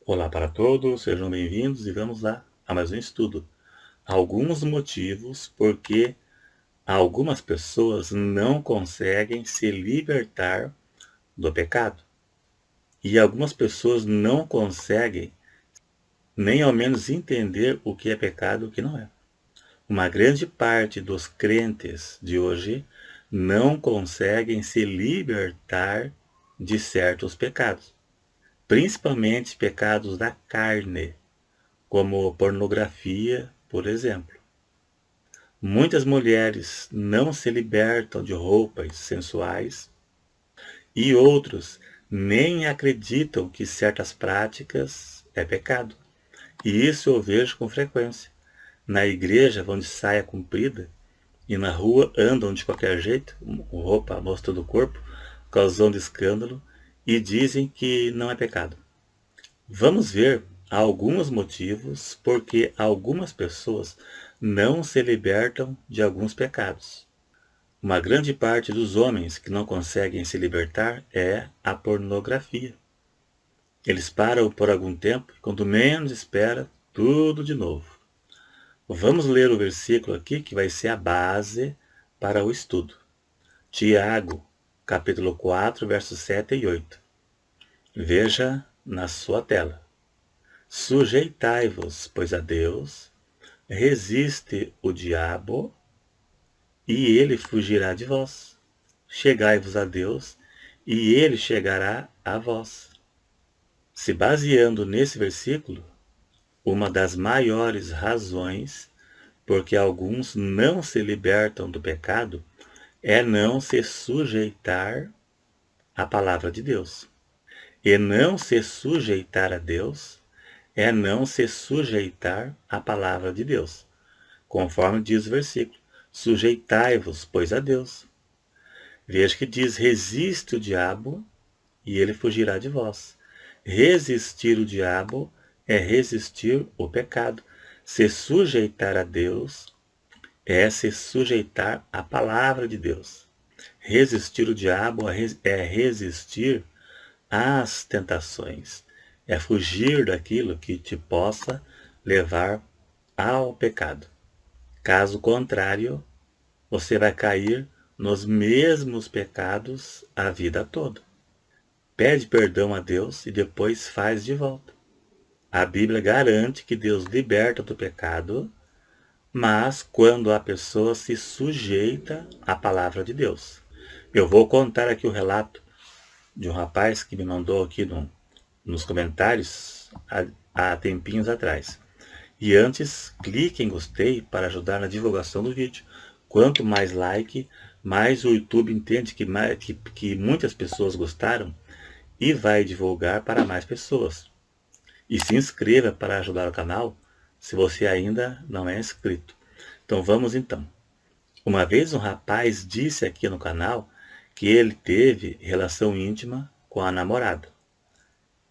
Olá para todos, sejam bem-vindos e vamos lá a mais um estudo. Alguns motivos por que algumas pessoas não conseguem se libertar do pecado. E algumas pessoas não conseguem nem ao menos entender o que é pecado e o que não é. Uma grande parte dos crentes de hoje não conseguem se libertar de certos pecados, principalmente pecados da carne, como pornografia, por exemplo. Muitas mulheres não se libertam de roupas sensuais e outros nem acreditam que certas práticas é pecado. E isso eu vejo com frequência. Na igreja vão de saia comprida e na rua andam de qualquer jeito, com roupa mostrando o corpo, causando escândalo e dizem que não é pecado. Vamos ver alguns motivos por que algumas pessoas não se libertam de alguns pecados. Uma grande parte dos homens que não conseguem se libertar é a pornografia. Eles param por algum tempo e quando menos espera, tudo de novo. Vamos ler o versículo aqui que vai ser a base para o estudo. Tiago, capítulo 4, versos 7 e 8. Veja na sua tela. Sujeitai-vos, pois a Deus, resiste o diabo, e ele fugirá de vós. Chegai-vos a Deus, e ele chegará a vós. Se baseando nesse versículo, uma das maiores razões por que alguns não se libertam do pecado é não se sujeitar à palavra de Deus. E não se sujeitar a Deus é não se sujeitar à palavra de Deus. Conforme diz o versículo, sujeitai-vos, pois, a Deus. Veja que diz, resiste o diabo e ele fugirá de vós. Resistir o diabo é resistir o pecado. Se sujeitar a Deus é se sujeitar à palavra de Deus. Resistir o diabo é resistir às tentações. É fugir daquilo que te possa levar ao pecado. Caso contrário, você vai cair nos mesmos pecados a vida toda. Pede perdão a Deus e depois faz de volta. A Bíblia garante que Deus liberta do pecado, mas quando a pessoa se sujeita à palavra de Deus. Eu vou contar aqui o relato de um rapaz que me mandou aqui nos comentários há tempinhos atrás. E antes, clique em gostei para ajudar na divulgação do vídeo. Quanto mais like, mais o YouTube entende que muitas pessoas gostaram e vai divulgar para mais pessoas. E se inscreva para ajudar o canal se você ainda não é inscrito. Então vamos então. Uma vez um rapaz disse aqui no canal que ele teve relação íntima com a namorada.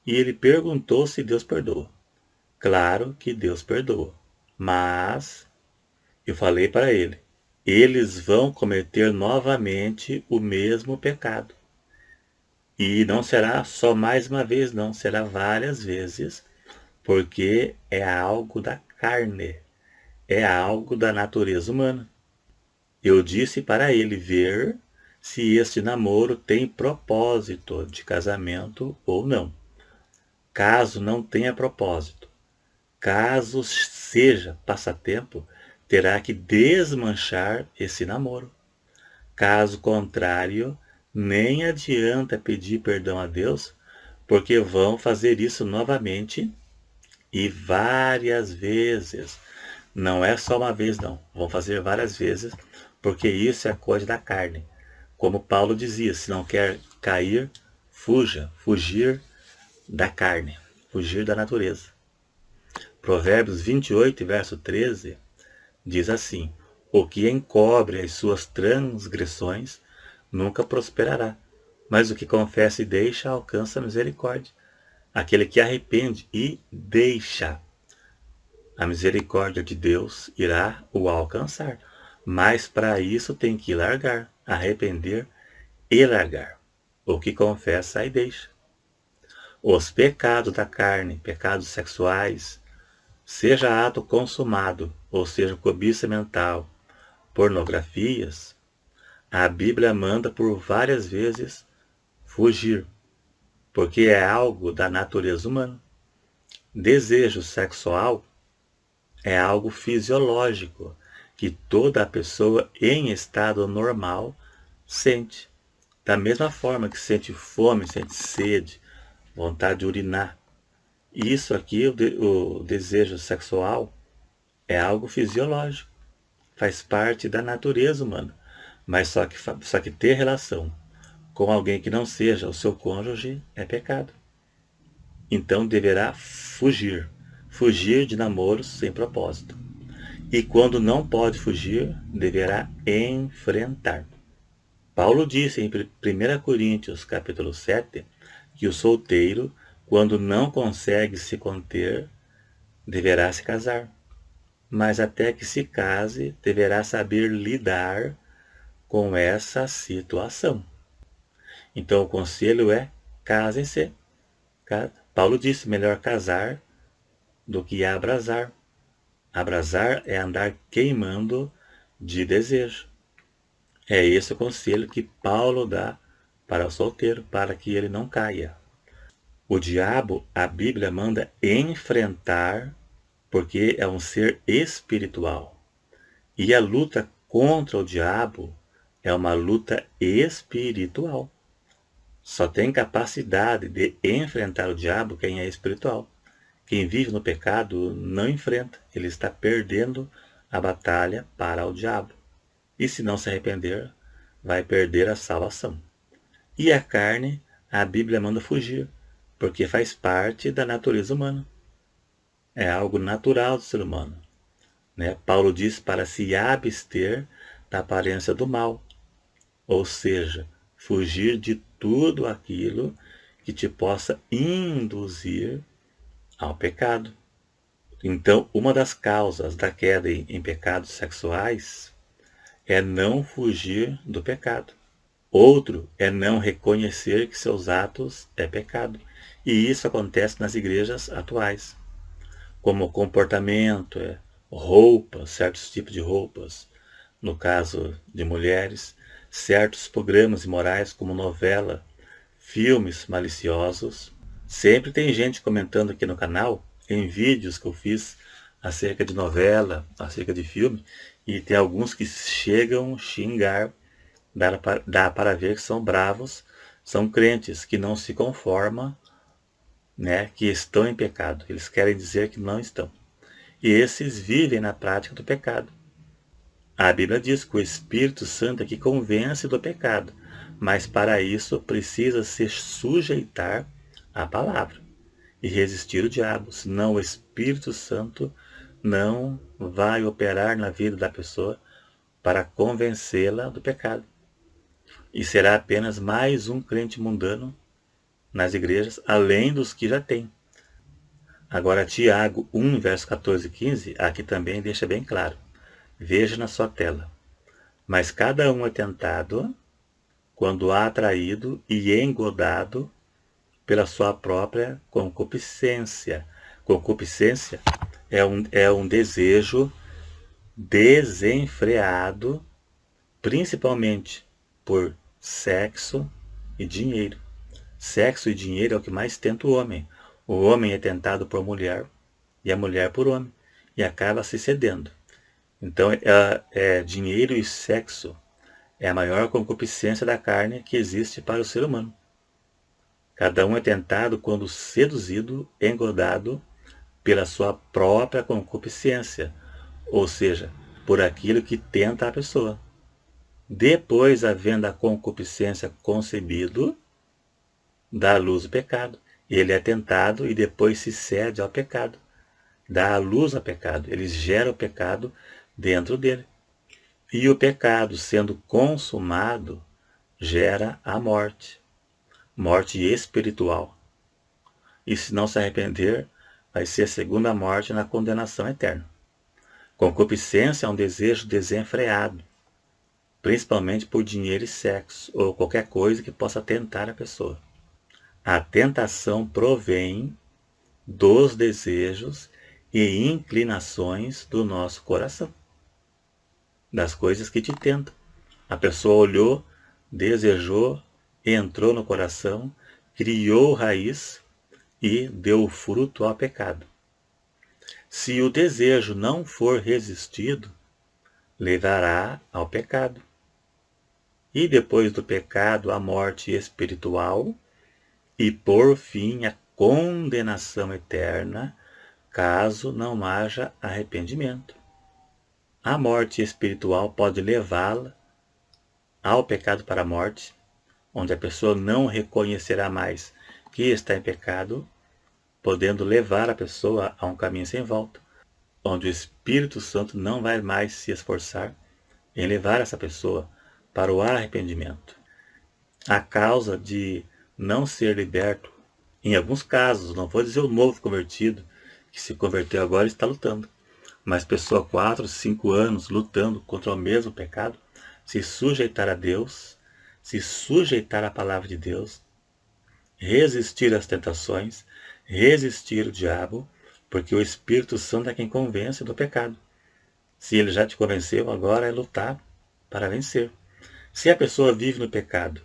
E ele perguntou se Deus perdoa. Claro que Deus perdoa. Mas eu falei para ele, eles vão cometer novamente o mesmo pecado. E não será só mais uma vez, não, será várias vezes, porque é algo da carne, é algo da natureza humana. Eu disse para ele ver se este namoro tem propósito de casamento ou não. Caso não tenha propósito, caso seja passatempo, terá que desmanchar esse namoro. Caso contrário, nem adianta pedir perdão a Deus, porque vão fazer isso novamente e várias vezes. Não é só uma vez, não. Vão fazer várias vezes, porque isso é coisa da carne. Como Paulo dizia, se não quer cair, fuja. Fugir da carne, fugir da natureza. Provérbios 28, verso 13, diz assim, o que encobre as suas transgressões nunca prosperará, mas o que confessa e deixa alcança a misericórdia. Aquele que arrepende e deixa, a misericórdia de Deus irá o alcançar. Mas para isso tem que largar, arrepender e largar. O que confessa e deixa. Os pecados da carne, pecados sexuais, seja ato consumado, ou seja, cobiça mental, pornografias, a Bíblia manda por várias vezes fugir, porque é algo da natureza humana. Desejo sexual é algo fisiológico que toda pessoa em estado normal sente. Da mesma forma que sente fome, sente sede, vontade de urinar. Isso aqui, o desejo sexual, é algo fisiológico. Faz parte da natureza humana. Mas só que ter relação com alguém que não seja o seu cônjuge é pecado. Então deverá fugir. Fugir de namoros sem propósito. E quando não pode fugir, deverá enfrentar. Paulo disse em 1 Coríntios capítulo 7 que o solteiro, quando não consegue se conter, deverá se casar. Mas até que se case, deverá saber lidar com essa situação. Então o conselho é: casem-se. Paulo disse: melhor casar do que abrasar. Abrasar é andar queimando de desejo. É esse o conselho que Paulo dá para o solteiro, para que ele não caia. O diabo, a Bíblia manda enfrentar, porque é um ser espiritual. E a luta contra o diabo é uma luta espiritual. Só tem capacidade de enfrentar o diabo quem é espiritual. Quem vive no pecado não enfrenta, ele está perdendo a batalha para o diabo. E se não se arrepender, vai perder a salvação. E a carne, a Bíblia manda fugir, porque faz parte da natureza humana. É algo natural do ser humano. Né? Paulo diz para se abster da aparência do mal, ou seja, fugir de tudo aquilo que te possa induzir ao pecado. Então, uma das causas da queda em pecados sexuais é não fugir do pecado. Outro é não reconhecer que seus atos é pecado. E isso acontece nas igrejas atuais. Como comportamento, roupas, certos tipos de roupas, no caso de mulheres, certos programas imorais como novela, filmes maliciosos. Sempre tem gente comentando aqui no canal, em vídeos que eu fiz acerca de novela, acerca de filme, e tem alguns que chegam a xingar, dá para ver que são bravos, são crentes que não se conformam, né, que estão em pecado. Eles querem dizer que não estão. E esses vivem na prática do pecado. A Bíblia diz que o Espírito Santo é que convence do pecado, mas para isso precisa se sujeitar à palavra e resistir o diabo, senão o Espírito Santo não vai operar na vida da pessoa para convencê-la do pecado. E será apenas mais um crente mundano nas igrejas, além dos que já tem. Agora, Tiago 1, verso 14 e 15, aqui também deixa bem claro. Veja na sua tela. Mas cada um é tentado quando há atraído e engodado pela sua própria concupiscência. Concupiscência é um desejo desenfreado, principalmente por sexo e dinheiro. Sexo e dinheiro é o que mais tenta o homem. O homem é tentado por mulher e a mulher por homem, e acaba se cedendo. Então, dinheiro e sexo é a maior concupiscência da carne que existe para o ser humano. Cada um é tentado quando seduzido, engodado pela sua própria concupiscência, ou seja, por aquilo que tenta a pessoa. Depois, havendo a concupiscência concebido, dá à luz o pecado. Ele é tentado e depois se cede ao pecado. Dá à luz ao pecado. Ele gera o pecado dentro dele. E o pecado, sendo consumado, gera a morte. Morte espiritual. E se não se arrepender, vai ser a segunda morte na condenação eterna. Concupiscência é um desejo desenfreado, principalmente por dinheiro e sexo, ou qualquer coisa que possa tentar a pessoa. A tentação provém dos desejos e inclinações do nosso coração, das coisas que te tentam. A pessoa olhou, desejou, entrou no coração, criou raiz e deu fruto ao pecado. Se o desejo não for resistido, levará ao pecado. E depois do pecado, a morte espiritual e, por fim, a condenação eterna, caso não haja arrependimento. A morte espiritual pode levá-la ao pecado para a morte, onde a pessoa não reconhecerá mais que está em pecado, podendo levar a pessoa a um caminho sem volta, onde o Espírito Santo não vai mais se esforçar em levar essa pessoa para o arrependimento. A causa de não ser liberto, em alguns casos, não vou dizer o novo convertido, que se converteu agora e está lutando, mas pessoa 4, 5 anos lutando contra o mesmo pecado, se sujeitar a Deus, se sujeitar à palavra de Deus, resistir às tentações, resistir ao diabo, porque o Espírito Santo é quem convence do pecado. Se ele já te convenceu, agora é lutar para vencer. Se a pessoa vive no pecado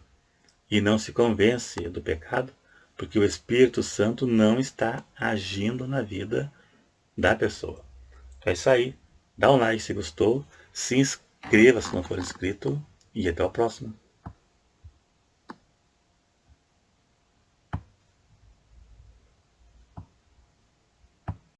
e não se convence do pecado, porque o Espírito Santo não está agindo na vida da pessoa. Então é isso aí. Dá um like se gostou, se inscreva se não for inscrito e até o próximo.